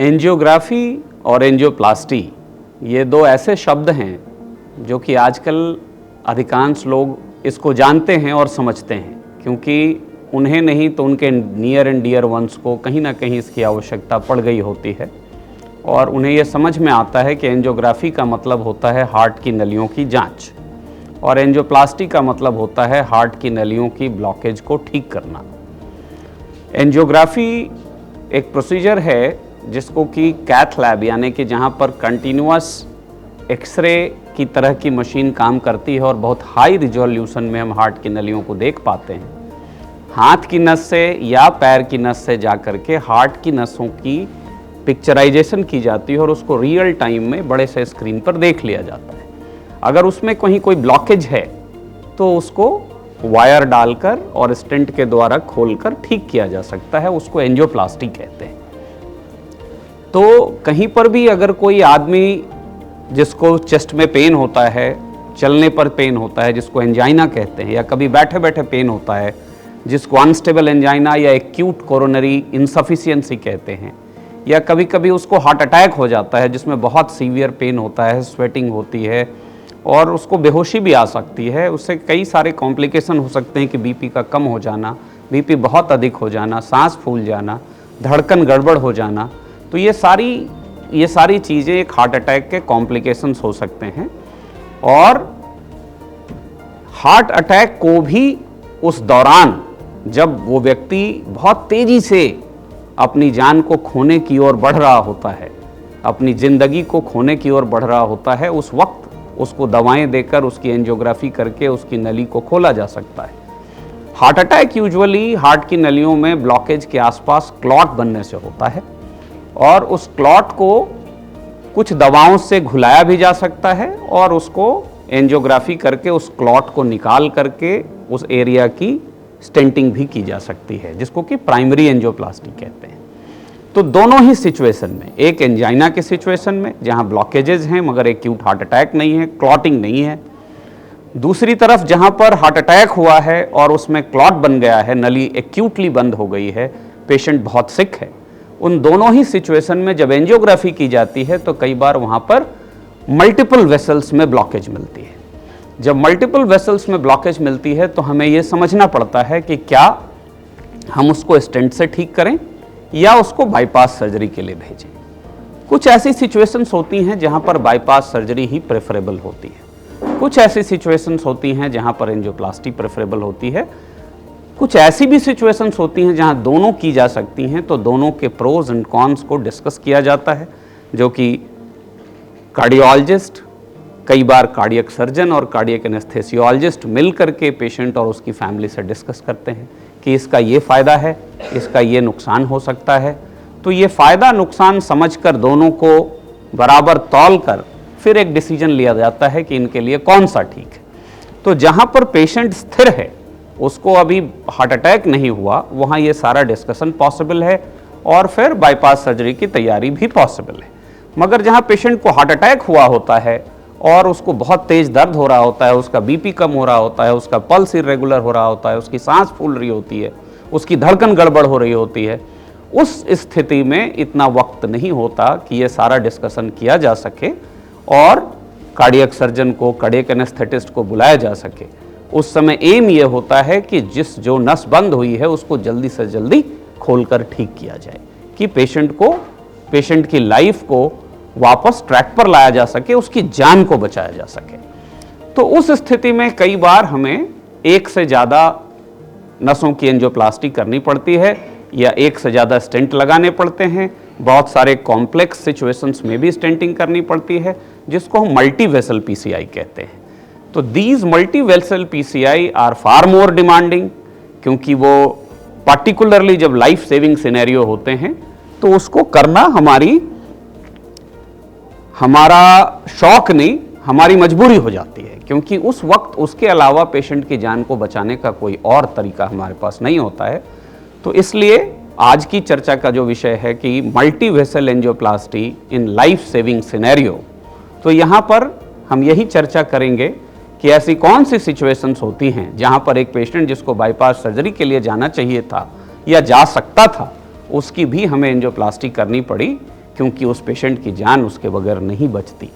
Angiography और angioplasty ये दो ऐसे शब्द हैं जो कि आजकल अधिकांश लोग इसको जानते हैं और समझते हैं, क्योंकि उन्हें नहीं तो उनके नियर एंड डियर वंस को कहीं ना कहीं इसकी आवश्यकता पड़ गई होती है और उन्हें ये समझ में आता है कि एंजियोग्राफी का मतलब होता है हार्ट की नलियों की जांच और एंजियोप्लास्टी का मतलब होता है हार्ट की नलियों की ब्लॉकेज को ठीक करना। एंजियोग्राफी एक प्रोसीजर है जिसको कि कैथ लैब यानी कि जहाँ पर कंटिन्यूअस एक्सरे की तरह की मशीन काम करती है और बहुत हाई रिजोल्यूशन में हम हार्ट की नलियों को देख पाते हैं। हाथ की नस से या पैर की नस से जा कर के हार्ट की नसों की पिक्चराइजेशन की जाती है और उसको रियल टाइम में बड़े से स्क्रीन पर देख लिया जाता है। अगर उसमें कहीं कोई ब्लॉकेज है तो उसको वायर डालकर और स्टेंट के द्वारा खोलकर ठीक किया जा सकता है, उसको एंजियोप्लास्टी कहते हैं। तो कहीं पर भी अगर कोई आदमी जिसको चेस्ट में पेन होता है, चलने पर पेन होता है जिसको एंजाइना कहते हैं, या कभी बैठे बैठे पेन होता है जिसको अनस्टेबल एंजाइना या एक्यूट कोरोनरी इनसफिशिएंसी कहते हैं, या कभी कभी उसको हार्ट अटैक हो जाता है जिसमें बहुत सीवियर पेन होता है, स्वेटिंग होती है और उसको बेहोशी भी आ सकती है। उससे कई सारे कॉम्प्लिकेशन हो सकते हैं कि बीपी का कम हो जाना, बीपी बहुत अधिक हो जाना, सांस फूल जाना, धड़कन गड़बड़ हो जाना। तो ये सारी चीज़ें एक हार्ट अटैक के कॉम्प्लिकेशंस हो सकते हैं और हार्ट अटैक को भी उस दौरान जब वो व्यक्ति बहुत तेज़ी से अपनी जान को खोने की ओर बढ़ रहा होता है, अपनी ज़िंदगी को खोने की ओर बढ़ रहा होता है, उस वक्त उसको दवाएं देकर उसकी एंजियोग्राफी करके उसकी नली को खोला जा सकता है। हार्ट अटैक यूजुअली हार्ट की नलियों में ब्लॉकेज के आसपास क्लॉट बनने से होता है और उस क्लॉट को कुछ दवाओं से घुलाया भी जा सकता है और उसको एंजियोग्राफी करके उस क्लॉट को निकाल करके उस एरिया की स्टेंटिंग भी की जा सकती है, जिसको कि प्राइमरी एंजियोप्लास्टी कहते हैं। तो दोनों ही सिचुएशन में, एक एंजाइना के सिचुएशन में जहां ब्लॉकेजेस हैं मगर एक्यूट हार्ट अटैक नहीं है, क्लॉटिंग नहीं है, दूसरी तरफ जहां पर हार्ट अटैक हुआ है और उसमें क्लॉट बन गया है, नली एक्यूटली बंद हो गई है, पेशेंट बहुत सिक है, उन दोनों ही सिचुएशन में जब एंजियोग्राफी की जाती है तो कई बार वहां पर मल्टीपल वेसल्स में ब्लॉकेज मिलती है। जब मल्टीपल वेसल्स में ब्लॉकेज मिलती है तो हमें यह समझना पड़ता है कि क्या हम उसको स्टेंट से ठीक करें या उसको बाईपास सर्जरी के लिए भेजें। कुछ ऐसी सिचुएशंस होती हैं जहां पर बाईपास सर्जरी ही प्रेफरेबल होती है, कुछ ऐसी सिचुएशंस होती हैं जहां पर एंजियोप्लास्टी प्रेफरेबल होती है, कुछ ऐसी भी सिचुएशंस होती हैं जहां दोनों की जा सकती हैं। तो दोनों के प्रोज एंड कॉन्स को डिस्कस किया जाता है, जो कि कार्डियोलॉजिस्ट, कई बार कार्डियक सर्जन और कार्डियक एनेस्थेसियोलॉजिस्ट मिल करके पेशेंट और उसकी फैमिली से डिस्कस करते हैं कि इसका ये फ़ायदा है, इसका ये नुकसान हो सकता है। तो ये फ़ायदा नुकसान समझकर दोनों को बराबर तौल कर फिर एक डिसीजन लिया जाता है कि इनके लिए कौन सा ठीक है। तो जहाँ पर पेशेंट स्थिर है, उसको अभी हार्ट अटैक नहीं हुआ, वहाँ ये सारा डिस्कशन पॉसिबल है और फिर बाईपास सर्जरी की तैयारी भी पॉसिबल है। मगर जहाँ पेशेंट को हार्ट अटैक हुआ होता है और उसको बहुत तेज़ दर्द हो रहा होता है, उसका बीपी कम हो रहा होता है, उसका पल्स इरेगुलर हो रहा होता है, उसकी सांस फूल रही होती है, उसकी धड़कन गड़बड़ हो रही होती है, उस स्थिति में इतना वक्त नहीं होता कि ये सारा डिस्कशन किया जा सके और कार्डियक सर्जन को, कार्डियक एनेस्थेटिस्ट को बुलाया जा सके। उस समय एम ये होता है कि जो नस बंद हुई है उसको जल्दी से जल्दी खोलकर ठीक किया जाए कि पेशेंट की लाइफ को वापस ट्रैक पर लाया जा सके, उसकी जान को बचाया जा सके। तो उस स्थिति में कई बार हमें एक से ज़्यादा नसों की एंजियोप्लास्टी करनी पड़ती है या एक से ज़्यादा स्टेंट लगाने पड़ते हैं। बहुत सारे कॉम्प्लेक्स सिचुएशंस में भी स्टेंटिंग करनी पड़ती है, जिसको हम मल्टी वेसल पीसीआई कहते हैं। तो these multi vessel PCI are far more demanding, क्योंकि वो पार्टिकुलरली जब लाइफ सेविंग सिनेरियो होते हैं तो उसको करना हमारा शौक नहीं, हमारी मजबूरी हो जाती है, क्योंकि उस वक्त उसके अलावा पेशेंट की जान को बचाने का कोई और तरीका हमारे पास नहीं होता है। तो इसलिए आज की चर्चा का जो विषय है कि multi vessel angioplasty in life saving scenario, तो यहाँ पर हम यही चर्चा करेंगे कि ऐसी कौन सी सिचुएशंस होती हैं जहाँ पर एक पेशेंट जिसको बाईपास सर्जरी के लिए जाना चाहिए था या जा सकता था, उसकी भी हमें एंजियोप्लास्टी करनी पड़ी, क्योंकि उस पेशेंट की जान उसके बगैर नहीं बचती।